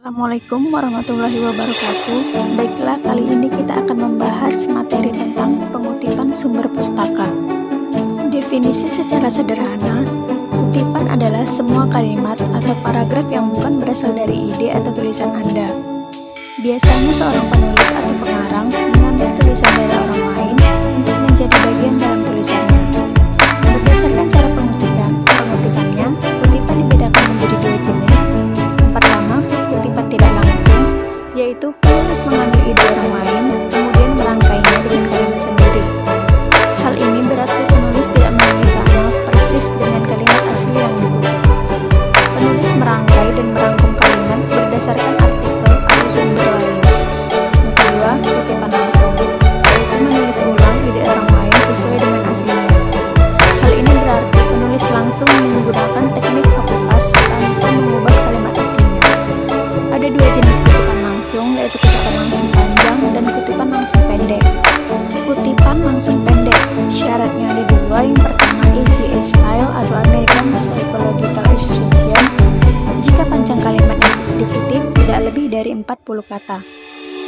Assalamualaikum warahmatullahi wabarakatuh. Baiklah, kali ini kita akan membahas materi tentang pengutipan sumber pustaka. Definisi secara sederhana, kutipan adalah semua kalimat atau paragraf yang bukan berasal dari ide atau tulisan Anda. Biasanya seorang penulis atau pengarang mengambil tulisan dari orang lain untuk menjadi bagian dalam tulisannya. Berdasarkan cara pengutipannya, kutipan dibedakan menjadi dua jenis. Pertama, kutipan tidak langsung, yaitu penulis mengambil ide orang lain, kemudian merangkainya dengan kalimat sendiri. Hal ini berarti penulis tidak menulis sama persis dengan kalimat asli yang dikutip. Penulis merangkai dan merangkum kalimat berdasarkan artikel atau sumber lain. Yang kedua, kutipan langsung, yaitu menulis ulang ide orang lain sesuai dengan aslinya. Hal ini berarti penulis langsung menggunakan teknik copy-paste tanpa mengubah kalimat aslinya. Ada dua jenis kutipan langsung, yaitu kutipan langsung panjang dan kutipan langsung pendek. Kutipan langsung pendek, syaratnya ada dua. Yang pertama, APA style atau American Psychological Association. Jika panjang kalimat yang dikutip tidak lebih dari 40 kata.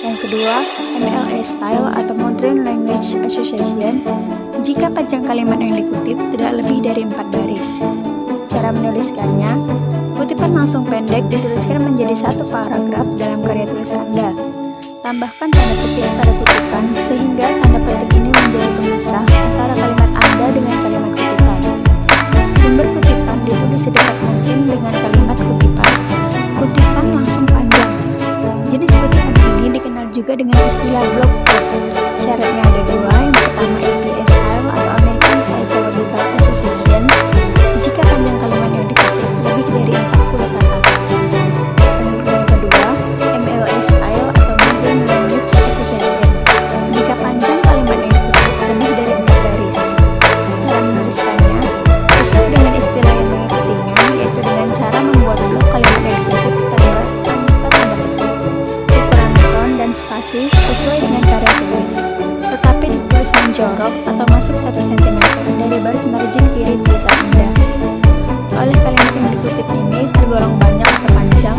Yang kedua, MLA style atau Modern Language Association. Jika panjang kalimat yang dikutip tidak lebih dari 4 baris. Cara menuliskannya, kutipan langsung pendek dituliskan menjadi satu paragraf dalam karya tulis Anda. Tambahkan tanda petik pada kutipan sehingga tanda petik ini menjadi pemisah antara kalimat Anda dengan kalimat kutipan. Sumber kutipan ditulis sedekat mungkin dengan kalimat kutipan. Kutipan langsung panjang. Jenis kutipan ini dikenal juga dengan istilah block quote. Syaratnya ada dua. Yang pertama, APA style atau American Psychological Association. Jika panjang kalimat yang dikutip lebih dari 40 kata. Yang kedua, MLA style atau Modern Language Association. Jika panjang kalimat yang dikutip lebih dari 4 baris. Cara menuliskannya sesuai dengan istilah yang mengikutinya, yaitu dengan cara membuat blok kalimat yang dikutip tanpa tanda petik, ukuran font dan spasi sesuai dengan karya tulis, tetapi ditulis menjorok atau masuk 1 cm dari baris margin kiri tulisan Anda. Oleh kalimat yang dikutip ini tergolong banyak atau panjang,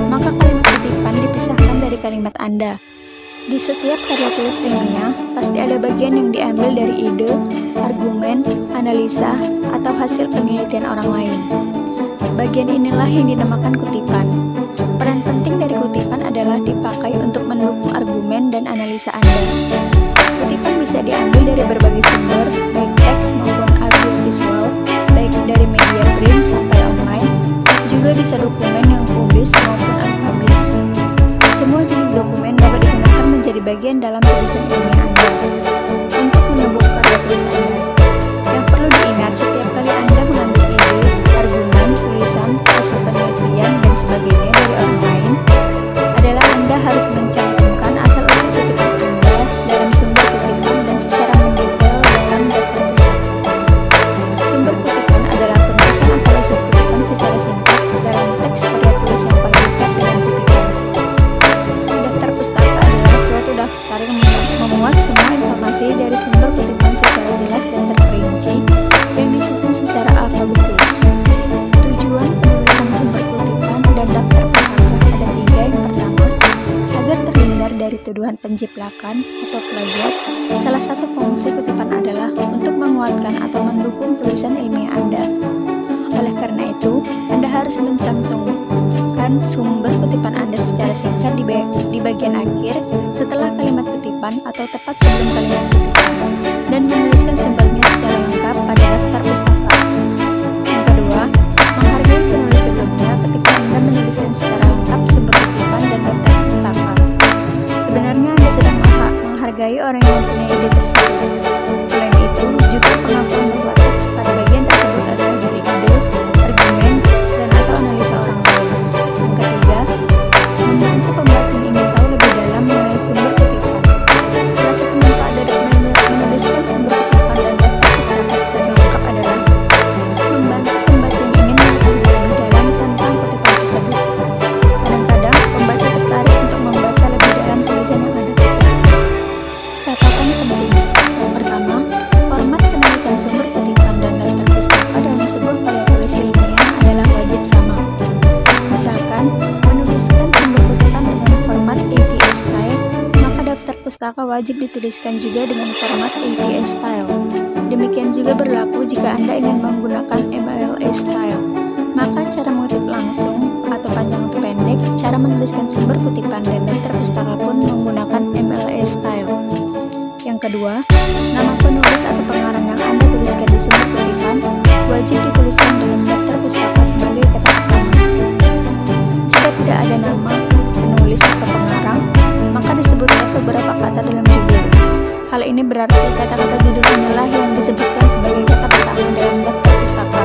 maka kalimat kutipan dipisahkan dari kalimat Anda. Di setiap karya tulis ilmiah, pasti ada bagian yang diambil dari ide, argumen, analisa, atau hasil penelitian orang lain. Bagian inilah yang dinamakan kutipan. Peran penting dari kutipan adalah dipakai untuk mendukung argumen dan analisa Anda. Kutipan bisa diambil dari berbagai sumber, baik teks maupun audiovisual, baik dari media print sampai online, juga bisa dokumen yang publis maupun unpublished. Semua jenis dokumen dapat digunakan menjadi bagian dalam tulisan ilmiah Anda. Untuk mendukung karya tulis Anda, yang perlu diingat setiap kali Anda mengambil ide, argumen, tulisan, hasil penelitian, dan sebagainya dari orang lain, adalah Anda harus mencantumkan asal-usul kutipan Anda dalam sumber kutipan dan secara mendetail dalam daftar pustaka. Sumber kutipan adalah penulisan asal-usul kutipan secara singkat dalam teks karya tulis yang paling dekat dengan kutipan. Daftar pustaka adalah suatu daftar yang memuat semua informasi dari sumber kutipan secara jelas dan terperinci yang disusun secara alfabetis. Tujuan penulisan sumber kutipan dan daftar pustaka ada 3. Yang pertama, agar terhindar dari tuduhan penjiplakan atau plagiat. Salah satu fungsi kutipan adalah untuk menguatkan atau mendukung tulisan ilmiah Anda. Oleh karena itu, Anda harus mencantumkan sumber kutipan Anda secara singkat di bagian akhir setelah kalimat kutipan atau tepat sebelum kalimat kutipan, dan menuliskan sumbernya secara lengkap pada daftar pustaka. Yang kedua, menghargai penulis sebelumnya ketika Anda menuliskan secara lengkap sumber kutipan dan daftar pustaka. Sebenarnya Anda sedang menghargai orang yang mempunyai ide tersebut. Selain itu, juga pengakuan bahwa teks pada bagian tersebut adalah dari ide, argumen, dan atau analisa orang lain. Yang ketiga, membantu pembaca yang ingin tahu lebih dalam mengenai sumber kutipan. Salah satu manfaat dari menuliskan sumber kutipan dan daftar pustaka secara lengkap adalah membantu pembaca yang ingin mengetahui lebih dalam tentang kutipan tersebut. Kadang-kadang pembaca tertarik untuk membaca lebih dalam tulisan yang Anda kutip. Catatan penting. pustaka wajib dituliskan juga dengan format APA style. Demikian juga berlaku jika Anda ingin menggunakan MLA style. Maka cara mengutip langsung atau panjang atau pendek, cara menuliskan sumber kutipan dan daftar pustaka pun menggunakan MLA style. Yang kedua, nama penulis atau pengarang yang Anda tuliskan di sumber kutipan wajib dituliskan dalam daftar pustaka sebagai kata pertama. Jika tidak ada nama penulis atau pengarang, maka disebutlah beberapa kata dalam judul. Hal ini berarti kata-kata judul inilah yang disebutkan sebagai kata pertama dalam daftar pustaka.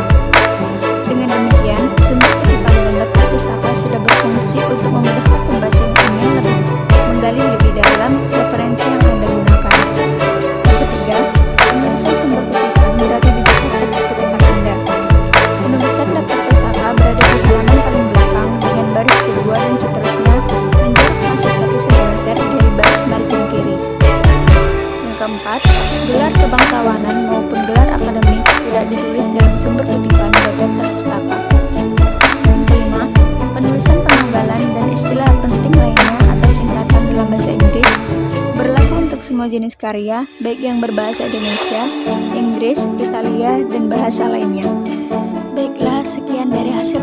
Dengan demikian, sumber kutipan dan daftar pustaka sudah berfungsi untuk memudahkan pembaca yang ingin menggali lebih dalam referensi yang Anda gunakan. Yang ketiga, penulisan sumber kutipan berada di dekat teks kutipan Anda. Penulisan daftar pustaka berada di halaman paling belakang dengan baris kedua dan seterusnya menjarak masuk 1 cm dari baris margin kiri. Yang keempat, gelar kebangsawanan maupun gelar akademik tidak ditulis dalam sumber kutipan pada daftar pustaka. Yang kelima, penulisan penanggalan dan istilah penting lainnya atau singkatan dalam bahasa Inggris berlaku untuk semua jenis karya, baik yang berbahasa Indonesia, Inggris, Italia, dan bahasa lainnya. Baiklah, sekian dari hasil